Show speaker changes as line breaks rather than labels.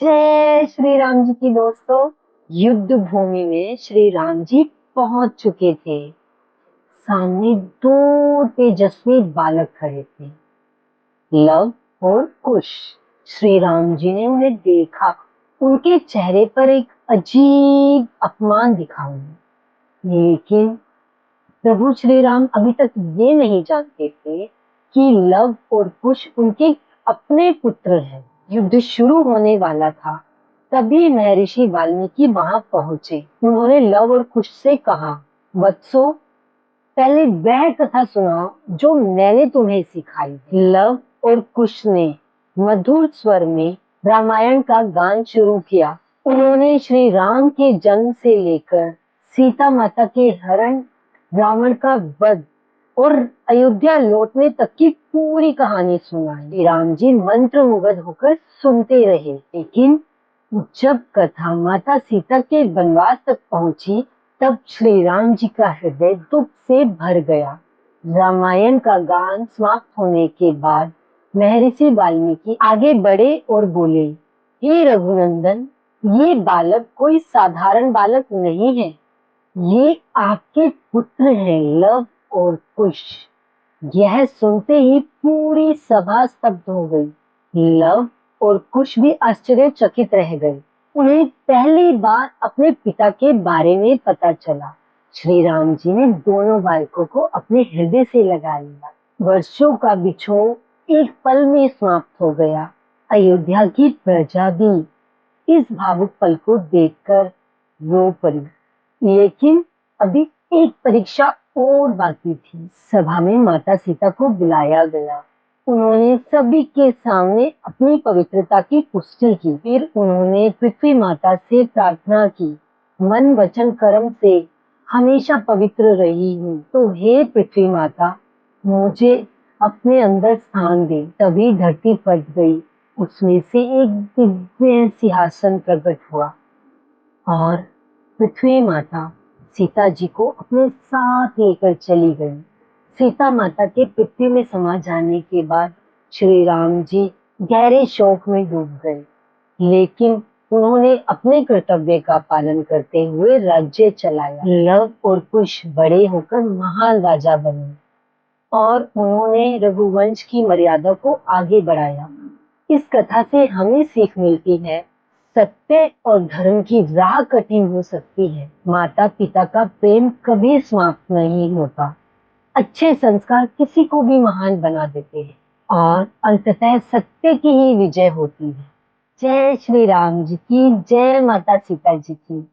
जय श्री राम जी की दोस्तों। युद्ध भूमि में श्री राम जी पहुंच चुके थे। सामने दो तेजस्वी बालक खड़े थे, लव और कुश। श्री राम जी ने उन्हें देखा। उनके चेहरे पर एक अजीब अपमान दिखा उन्हें। लेकिन प्रभु श्री राम अभी तक ये नहीं जानते थे कि लव और कुश उनके अपने पुत्र हैं। युद्ध शुरू होने वाला था, तभी महर्षि वाल्मीकि वहां पहुंचे। उन्होंने लव और कुश से कहा, वत्सो, पहले वह कथा सुनाओ जो मैंने तुम्हें सिखाई। लव और कुश ने मधुर स्वर में रामायण का गान शुरू किया। उन्होंने श्री राम के जन्म से लेकर सीता माता के हरण, रावण का वध और अयोध्या लौटने तक की पूरी कहानी सुनाई। राम जी मंत्रमुग्ध होकर सुनते रहे। लेकिन जब कथा माता सीता के वनवास तक पहुंची, तब श्री राम जी का हृदय दुख से भर गया। रामायण का गान समाप्त होने के बाद महर्षि वाल्मीकि आगे बढ़े और बोले, हे रघुनंदन, ये बालक कोई साधारण बालक नहीं है। ये आपके पुत्र हैं, लव और कुश। यह सुनते ही पूरी सभा स्तब्ध हो गई। लव और कुश भी आश्चर्यचकित रह गए। उन्हें पहली बार अपने पिता के बारे में पता चला। श्री राम जी ने दोनों बालकों को अपने हृदय से लगा लिया। वर्षों का बिछोह एक पल में समाप्त हो गया। अयोध्या की प्रजा भी इस भावुक पल को देखकर रो पड़ी। लेकिन अभी एक परीक्षा और बाकी थी। सभा में माता सीता को बुलाया गया। उन्होंने सभी के सामने अपनी पवित्रता की पुष्टि की। फिर उन्होंने पृथ्वी माता से प्रार्थना की, मन वचन कर्म से हमेशा पवित्र रही हूँ, तो हे पृथ्वी माता, मुझे अपने अंदर स्थान दे। तभी धरती फट गई। उसमें से एक दिव्य सिंहासन प्रकट हुआ और पृथ्वी माता सीता जी को अपने साथ लेकर चली गई। सीता माता के पृथ्वी में समा जाने के बाद श्री राम जी गहरे शोक में डूब गए। लेकिन उन्होंने अपने कर्तव्य का पालन करते हुए राज्य चलाया। लव और कुश बड़े होकर महान राजा बने और उन्होंने रघुवंश की मर्यादा को आगे बढ़ाया। इस कथा से हमें सीख मिलती है, सत्य और धर्म की राह कठिन हो सकती है, माता पिता का प्रेम कभी समाप्त नहीं होता। अच्छे संस्कार किसी को भी महान बना देते हैं और अंततः सत्य की ही विजय होती है। जय श्री राम जी की, जय माता सीता जी की।